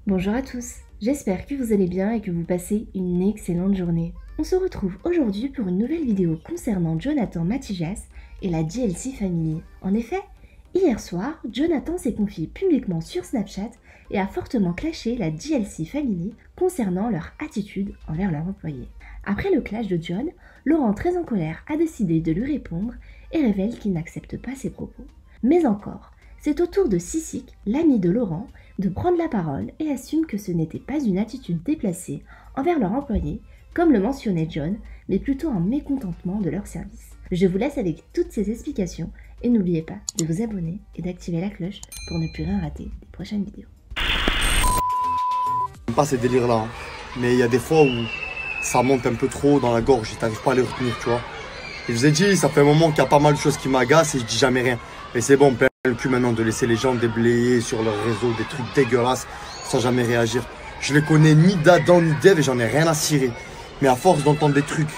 Bonjour à tous, j'espère que vous allez bien et que vous passez une excellente journée. On se retrouve aujourd'hui pour une nouvelle vidéo concernant Jonathan Matijas et la JLC Family. En effet, hier soir, Jonathan s'est confié publiquement sur Snapchat et a fortement clashé la JLC Family concernant leur attitude envers leurs employés. Après le clash de John, Laurent, très en colère, a décidé de lui répondre et révèle qu'il n'accepte pas ses propos. Mais encore, c'est au tour de Sissik, l'ami de Laurent, de prendre la parole et assume que ce n'était pas une attitude déplacée envers leur employé, comme le mentionnait John, mais plutôt un mécontentement de leur service. Je vous laisse avec toutes ces explications et n'oubliez pas de vous abonner et d'activer la cloche pour ne plus rien rater des prochaines vidéos. J'aime pas ces délires là, mais il y a des fois où ça monte un peu trop dans la gorge et t'arrives pas à les retenir, tu vois. Et je vous ai dit, ça fait un moment qu'il y a pas mal de choses qui m'agacent et je dis jamais rien. Mais c'est bon, le cul maintenant de laisser les gens déblayer sur leur réseau des trucs dégueulasses sans jamais réagir. Je les connais ni d'Adam ni d'Ève et j'en ai rien à cirer. Mais à force d'entendre des trucs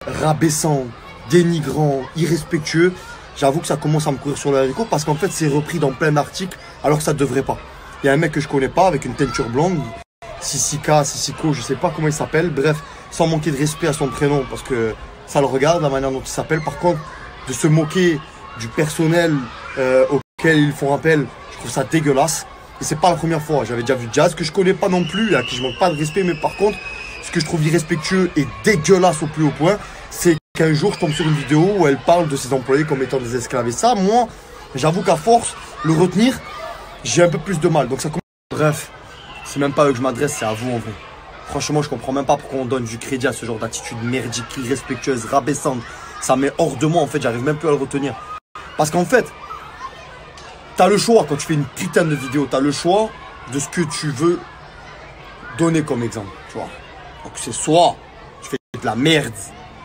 rabaissants, dénigrants, irrespectueux, j'avoue que ça commence à me courir sur le haricot parce qu'en fait c'est repris dans plein d'articles alors que ça devrait pas. Il y a un mec que je connais pas avec une teinture blonde, Sissiko, je sais pas comment il s'appelle, bref, sans manquer de respect à son prénom parce que ça le regarde la manière dont il s'appelle. Par contre, de se moquer du personnel auquel ils font appel, je trouve ça dégueulasse. Et c'est pas la première fois. J'avais déjà vu Jazz, que je connais pas non plus, à qui je manque pas de respect. Mais par contre, ce que je trouve irrespectueux et dégueulasse au plus haut point, c'est qu'un jour je tombe sur une vidéo où elle parle de ses employés comme étant des esclaves. Et ça, moi, j'avoue qu'à force, le retenir, j'ai un peu plus de mal. Donc ça commence. Bref, c'est même pas à eux que je m'adresse, c'est à vous en vrai. Franchement, je comprends même pas pourquoi on donne du crédit à ce genre d'attitude merdique, irrespectueuse, rabaissante. Ça met hors de moi en fait, j'arrive même plus à le retenir. Parce qu'en fait, t'as le choix quand tu fais une putain de vidéo, t'as le choix de ce que tu veux donner comme exemple, tu vois. Donc c'est soit tu fais de la merde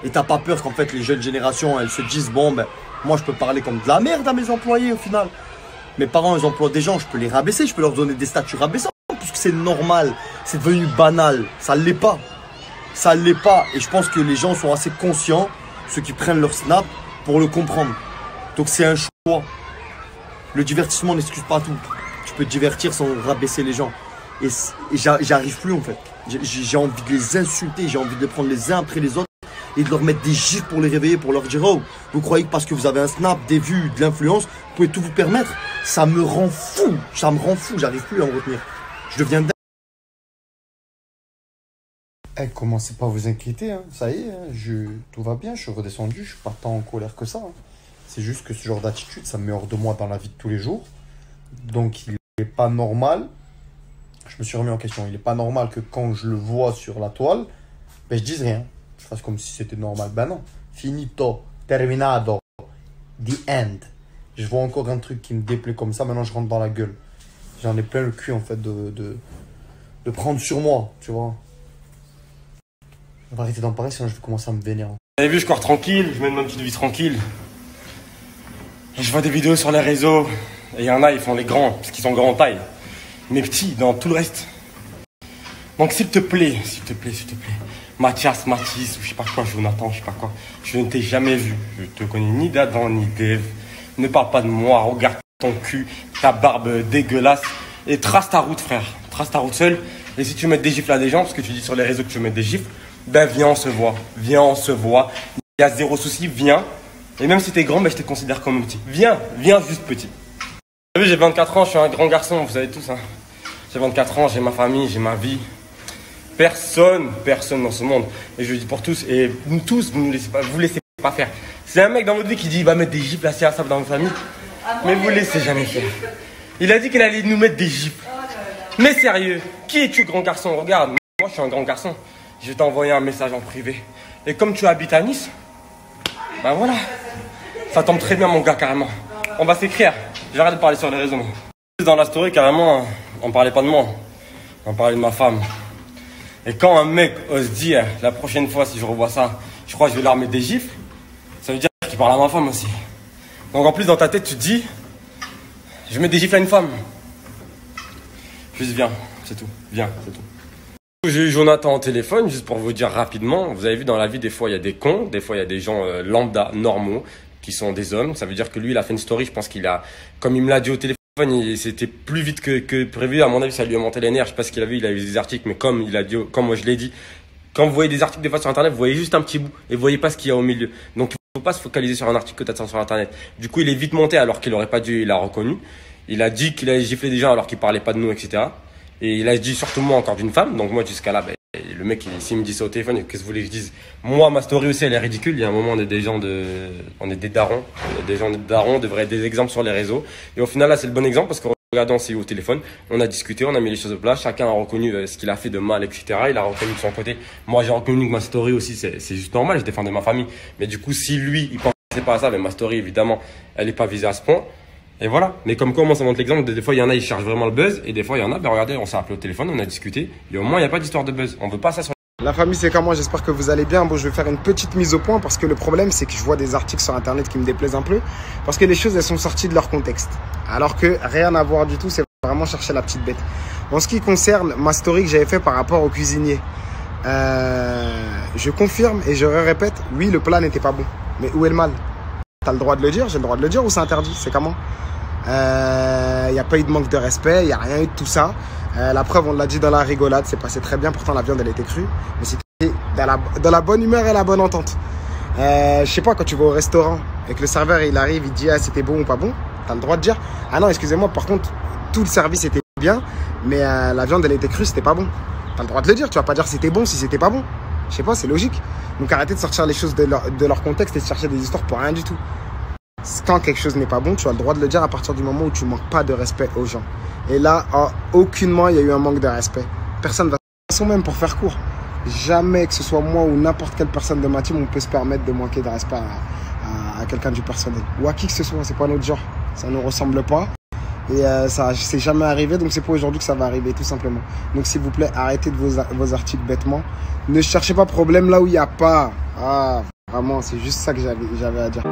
et t'as pas peur qu'en fait les jeunes générations elles se disent bon ben moi je peux parler comme de la merde à mes employés au final. Mes parents ils emploient des gens, je peux les rabaisser, je peux leur donner des statuts rabaissants puisque c'est normal, c'est devenu banal, ça l'est pas. Ça l'est pas et je pense que les gens sont assez conscients, ceux qui prennent leur snap pour le comprendre. Donc c'est un choix. Le divertissement n'excuse pas tout. Tu peux te divertir sans rabaisser les gens. Et j'arrive plus en fait. J'ai envie de les insulter, j'ai envie de les prendre les uns après les autres et de leur mettre des gifs pour les réveiller, pour leur dire oh, vous croyez que parce que vous avez un snap, des vues, de l'influence, vous pouvez tout vous permettre. Ça me rend fou, j'arrive plus à en retenir. Je deviens dingue. Eh, commencez pas à vous inquiéter, hein. Ça y est, hein. Tout va bien, je suis redescendu, je suis pas tant en colère que ça, hein. C'est juste que ce genre d'attitude, ça me met hors de moi dans la vie de tous les jours. Donc il n'est pas normal, je me suis remis en question, il n'est pas normal que quand je le vois sur la toile, ben, je dise rien. Je fasse comme si c'était normal. Ben non, finito, terminado, the end. Je vois encore un truc qui me déplaît comme ça, maintenant je rentre dans la gueule. J'en ai plein le cul en fait de prendre sur moi, tu vois. On va arrêter d'en parler sinon je vais commencer à me vénérer. Vous avez vu, je cours tranquille, je mène ma petite vie tranquille. Et je vois des vidéos sur les réseaux, et il y en a, ils font les grands, parce qu'ils sont grands en taille. Mais petits dans tout le reste. Donc s'il te plaît, Mathias, Mathis, ou je sais pas quoi, Jonathan, je sais pas quoi, je ne t'ai jamais vu. Je te connais ni d'Adam ni d'Ève. Ne parle pas de moi, regarde ton cul, ta barbe dégueulasse. Et trace ta route, frère. Trace ta route seul. Et si tu mets des gifles à des gens, parce que tu dis sur les réseaux que tu mets des gifles, ben viens, on se voit. Viens, on se voit. Il y a zéro souci, viens. Et même si t'es grand, ben je te considère comme petit. Viens juste petit. Vous savez, j'ai 24 ans, je suis un grand garçon, vous savez tous. Hein. J'ai 24 ans, j'ai ma famille, j'ai ma vie. Personne dans ce monde. Et je le dis pour tous, et nous tous, vous laissez pas faire. C'est un mec dans votre vie qui dit il va mettre des gifles à ça dans votre famille. Mais vous laissez jamais faire. Il a dit qu'il allait nous mettre des gifles. Mais sérieux, qui es-tu, grand garçon? Regarde, moi je suis un grand garçon. Je vais t'envoyer un message en privé. Et comme tu habites à Nice, ben voilà. Ça tombe très bien, mon gars, carrément. On va s'écrire. J'arrête de parler sur les réseaux. Dans la story, carrément, on parlait pas de moi. On parlait de ma femme. Et quand un mec ose dire, la prochaine fois, si je revois ça, je crois que je vais leur mettre des gifles, ça veut dire qu'il parle à ma femme aussi. Donc en plus, dans ta tête, tu te dis, je mets des gifles à une femme. Juste viens, c'est tout. Viens, c'est tout. J'ai eu Jonathan au téléphone, juste pour vous dire rapidement. Vous avez vu, dans la vie, des fois, il y a des cons. Des fois, il y a des gens lambda, normaux, qui sont des hommes. Ça veut dire que lui, il a fait une story. Je pense qu'il a, comme il me l'a dit au téléphone, C'était plus vite que prévu. À mon avis, ça lui a monté les nerfs. Je sais pas ce qu'il a vu. Il a vu des articles, mais comme il a dit, comme moi je l'ai dit, quand vous voyez des articles des fois sur Internet, vous voyez juste un petit bout et vous voyez pas ce qu'il y a au milieu. Donc, il faut pas se focaliser sur un article que tu attends sur Internet. Du coup, il est vite monté alors qu'il aurait pas dû. Il a reconnu. Il a dit qu'il avait giflé des gens alors qu'il parlait pas de nous, etc. Et il a dit surtout moi encore d'une femme. Donc moi, jusqu'à là, le mec, s'il me dit ça au téléphone, qu'est-ce que vous voulez que je dise? Moi, ma story aussi, elle est ridicule. Il y a un moment, on est des darons. Des gens de darons, devraient être des exemples sur les réseaux. Et au final, là, c'est le bon exemple parce que regardant, on s'est eu au téléphone, on a discuté, on a mis les choses au plat, chacun a reconnu ce qu'il a fait de mal, etc. Il a reconnu de son côté. Moi, j'ai reconnu que ma story aussi, c'est juste normal, je défendais ma famille. Mais du coup, si lui, il pensait pas à ça, mais ma story, évidemment, elle n'est pas visée à ce point. Et voilà. Mais comme quoi, moi, ça montre l'exemple. Des fois, il y en a, ils cherchent vraiment le buzz. Et des fois, il y en a, regardez, on s'est appelé au téléphone, on a discuté. Et au moins, il n'y a pas d'histoire de buzz. On veut pas ça sur la famille, c'est comment? J'espère que vous allez bien. Bon, je vais faire une petite mise au point parce que le problème, c'est que je vois des articles sur Internet qui me déplaisent un peu parce que les choses, elles sont sorties de leur contexte. Alors que rien à voir du tout, c'est vraiment chercher la petite bête. En ce qui concerne ma story que j'avais fait par rapport au cuisinier, je confirme et je répète, oui, le plat n'était pas bon. Mais où est le mal? T'as le droit de le dire, j'ai le droit de le dire ou c'est interdit? C'est comment? Il n'y a pas eu de manque de respect, il n'y a rien eu de tout ça. La preuve, on l'a dit dans la rigolade, c'est passé très bien. Pourtant, la viande, elle était crue. Mais c'était dans la bonne humeur et la bonne entente. Je sais pas, quand tu vas au restaurant et que le serveur, il arrive, il dit ah, c'était bon ou pas bon, tu as le droit de dire ah non, excusez-moi, par contre, tout le service était bien, mais la viande, elle était crue, c'était pas bon. Tu as le droit de le dire, tu vas pas dire c'était bon si c'était pas bon. Je sais pas, c'est logique. Donc arrêtez de sortir les choses de leur contexte et de chercher des histoires pour rien du tout. Quand quelque chose n'est pas bon, tu as le droit de le dire à partir du moment où tu manques pas de respect aux gens. Et là, aucunement, il y a eu un manque de respect. Personne va... De toute façon, même pour faire court, jamais que ce soit moi ou n'importe quelle personne de ma team, on peut se permettre de manquer de respect à quelqu'un du personnel. Ou à qui que ce soit, c'est pas notre genre. Ça ne nous ressemble pas. Et ça c'est jamais arrivé, donc c'est pas aujourd'hui que ça va arriver, tout simplement. Donc s'il vous plaît, arrêtez de vos articles bêtement. Ne cherchez pas problème là où il n'y a pas. Ah, vraiment, c'est juste ça que j'avais à dire.